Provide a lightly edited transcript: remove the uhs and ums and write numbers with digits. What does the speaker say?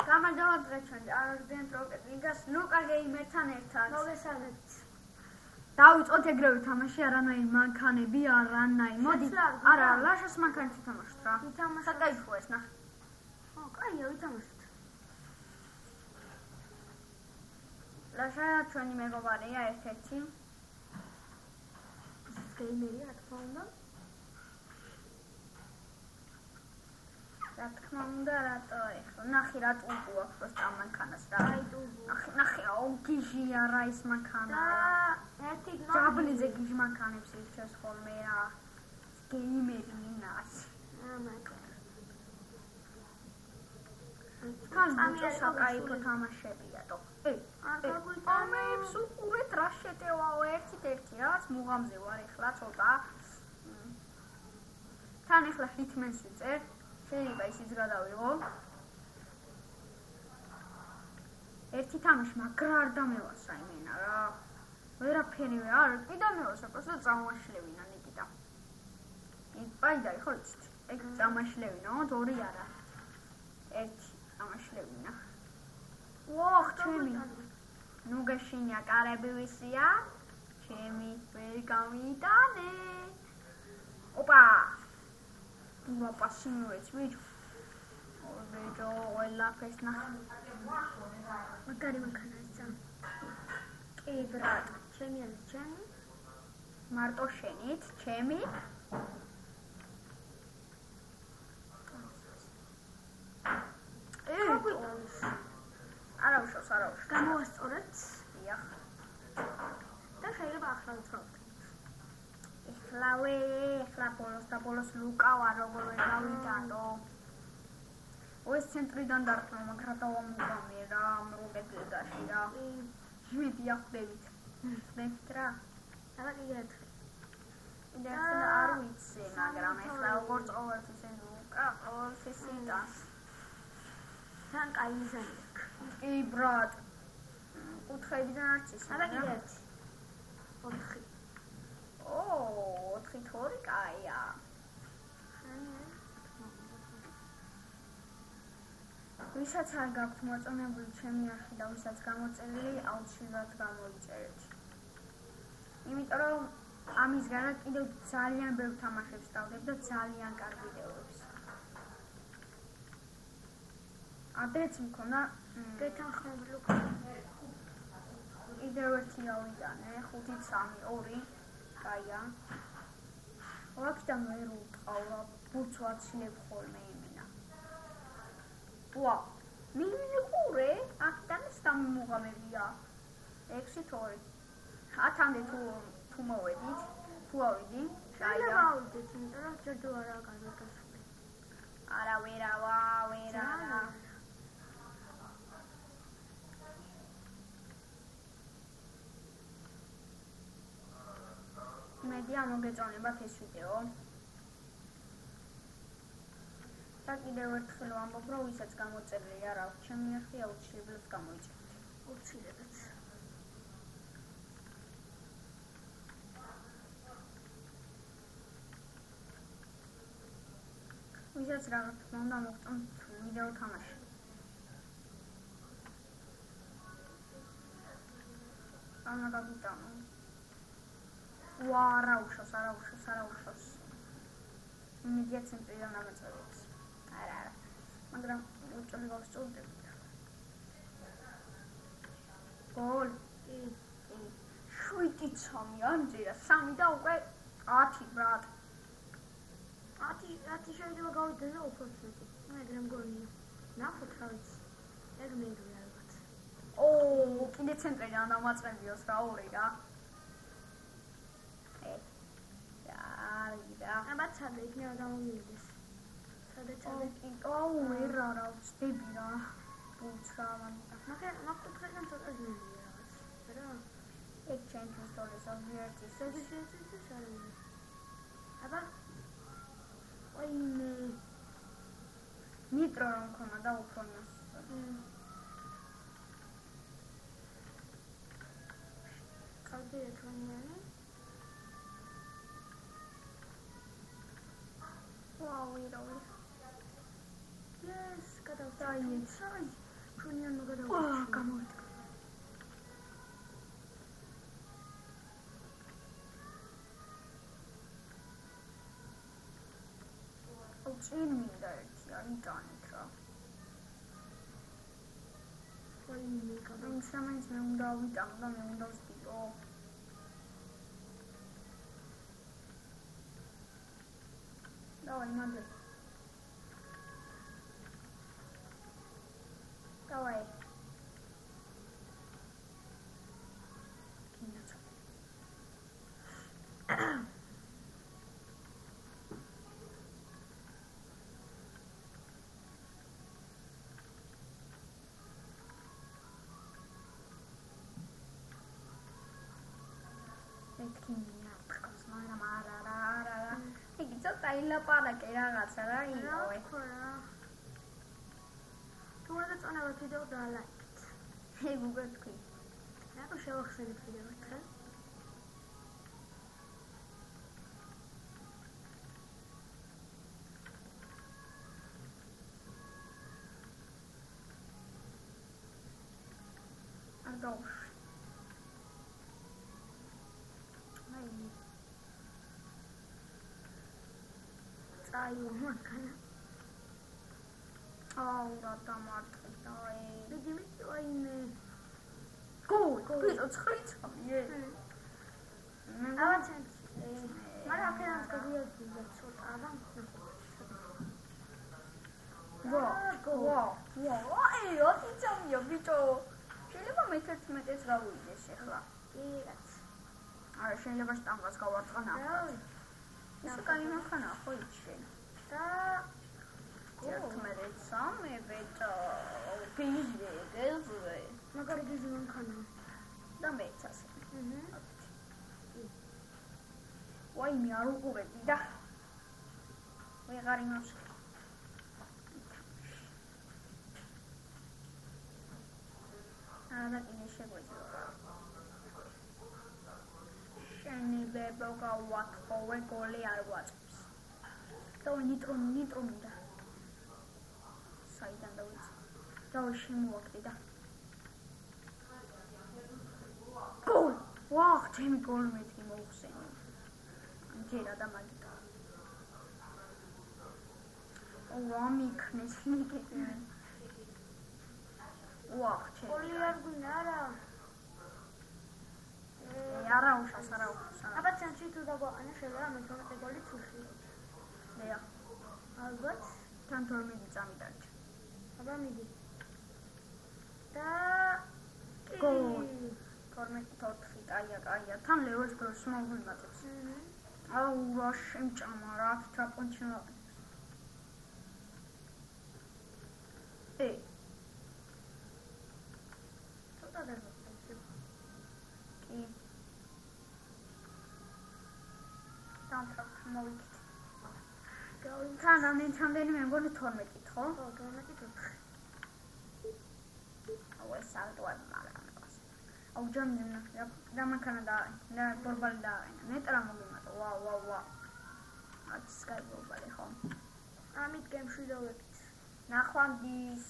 გამარჯობა დღეს არგენტ როკეტ ლიგას ლუკა გეიმერთან ერთად. მოგესალმებით. დავიწყოთ ეგრევე თამაში, არანაირი მანქანები, არანაირი. მოდი, არა, ლაშას მანქანით ვთამაშოთ რა. ვითამაშოთ. საკაიფოა ეს ნახე. კაია, ვითამაშოთ. ლაშა ჩვენი მეგობარია ერთ-ერთი. გეიმერია, რა თქმა უნდა. რა თქმა უნდა, რატო ეხლა ნახე რა ტულკუ აქვს პროსტა მანქანას რა. აი ტულკუ. ნახე, გიჟია რა ის მანქანა. და ერთი ჯაბლიზე გიჟ მანქანებს ირჩევს ხოლმე რა. გეიმერი მინას. თან საკაიფო თამაშებია თო. ამებს უყურეთ რა შეტევაო ერთი რაც მუღამზე ვარ ეხლა ცოტა. თან ეხლა ჰიტმენს ვიწერ. შეიძლება ისიც გადავიღო. ერთი თამაში მაგრა არ დამევასა იმენა რა. ვერაფერი არ კიდე მევასა, просто წამაშლევინა ნიკიტა. პაიდარი ხო იცით? ეგ წამაშლევინა, ორი არა. ერთი წამაშლევინა. ოხ, ჩემი. ნუ გეშინია კარები ვისია? ჩემი ვერ გამიტანე. ოპა. Uva passinuet, vedi? Vedo quella festa. Magari mancanazza. Che bravo. C'emi al c'emi. Marto scenit, c'emi. Araushoz. Გამოასწორეთ. Ia. და შეიძლება ახლა ვთქვათ. ეხლა ბოლოს ლუკა ვარ როგორ ვერ გავიტანო. ეს ცენტრიდან დარტყმა, მაგრამ დავამუღამე რა, როკეტ ლიგაში რა. ჟმები ახვდებით. ხდებით რა. აბა კიდე ერთხელ. კიდე ერთხელ არ ვიცი, მაგრამ ეხლა როგორც ყოველთვის ეს ლუკა, ყოველთვის იტანს. თან კაი მიზანი აქვს. კი ბრატ. კუთხეებიდან არც ის. აბა კიდე ერთი. 4. ორი კაია. ვისაც არ გაქვთ მოწონებული ჩემი არხი და ვისაც გამოწერილი, აუცილებლად გამოიწერეთ. იმიტომ რომ ამისგანაც კიდევ ძალიან ბევრ თამაშებს დავდებ და ძალიან კარგ ვიდეოებს. ადრეც მქონდა გეთანხმებული კიდევ ერთი ავიტანე 5-3-2 კაია. ვაკიდან ვერ უტყავ, ბურთს ვაცილებ ხოლმე იმენა. ვა, მიყურე, აქედან ეს დამიმუღამებია. 6-2. 10-მდე თუ მოვედით, თუ ავიდი, შეიძლება ავიდეთ, იმიტომ რომ ჯერჯერ არა გადაგასული. არა, ვერა. მედია მოგეწონებათ ეს ვიდეო. და კიდევ ერთხელ ვამბობ, რომ ვისაც გამოწერილი არ აქვს ჩემი არხი, აუცილებლად გამოიწერეთ. აუცილებლად. ვისაც რა თქმა უნდა მოგწონთ ვიდეო თამაში. ამა გავიტანო. ვა, არაუშავს. მედია ცენტრიდან ამოწევებს. არა. მაგრამ უწოლი გავსწორდები. გოლ. 7-3 ანჯერა 3 და უკვე 10 ბრატ. 10 შეიძლება გავიდეს და უფრო ცოტა. მაგრამ გოლია. ნახოთ რა ვიცი. ეგ მერვე ალბათ. კიდე ცენტრიდან დამაწყებიოს რა ორი რა. აბა ცადე იქნება გამომივიდეს. ცადე. ვერა რა ვწდები რა. ბურთს რა მანდა. ნახოთ ცოტა ძნელია რაღაც. რა? ეგ ჩემთვის თორეს ვერცი სოციალიზაციის არის. აბა ოინე ნიტრო რომ ქონა და უფრო ნას. კარგი ეთქონიანი. ვაუ, Yes, გადავწყვეტ. დაიეცა. შუნიან აა, მაგადავიჩინე. გამოვიდა. წინ მინდა ერთი არის დანით რა. ვაიმე გამო. მაინც მე უნდა ავიტანო და მე უნდა ვსტიკო. დავაი მანდე. დავაი. კინაცა. ეთქინია ფკავს მაგრამ არა. იგი ცოტა ილაპარაკე რაღაცა რა იოე. რა. თუ უნდა წონებათ ვიდეო და ლაიქით. ეგ უკვე თქვი. რატო შევახსენებ ვიდეო ერთხელ? არ გავუშვი. წაიო მანქანა. აუ რა დამარტყი და მიდი ვაიმე. გულ 9-9. ავაცენ. მაგრამ აქედან გადიოდი ცოტა და ვა, ოთი წამია ბიჭო. შეიძლება მე-11-ს გავუიდეს ახლა. კი რაც. არა, შეიძლება სტამბას გავარტყან ახლა. ისე კაი მანქანა ხო იჩენ. და 11-3 ბიჭო. პიზდე, გეზვე. მაგარი გიზი მანქანა. და მეც ასე. აჰა. ვაიმე არ უყურებდი და ვეღარ იმას არა კიდე შეგვიძლია შენი ბებო გავათხოვე გოლი არ ვაწყობს და ნიტრო მინდა საიდან დავიცი და შემოვაკდი და გოლ ვახ ჩემი გოლ მეთქი მოუხსენი ჯერა და მაგიტა ვამიქნეს ნიკეტი ვახ ჩემი გოლი არ გვინდა არა. არა უშავს აბა ცენტრი თუ დაგვაყენა შეიძლება მე-12 გოლი თუში. ლეა ალბათ თან 12 წამი დარჩა აბა მიდი. და გოლ 12-4 კაია თან ლევოს გოლს მოგიმატებს აუ რა შემჭამა რა ტრაპონჩი ცოტა დაგვაწყდეს. კი დამთავრდა მოვიქით თან ამენჩამდენი მე მგონი 12 ხო? ხო 12-4. აუ ეს ალტواد მაგრამ აუ ჯამინა და მანქანა და ბორბალი და ნეტრა მოგიმატა ვა აცი სკაი ბორბალი ხო ამით გემშვიდობებით. ნახვამდის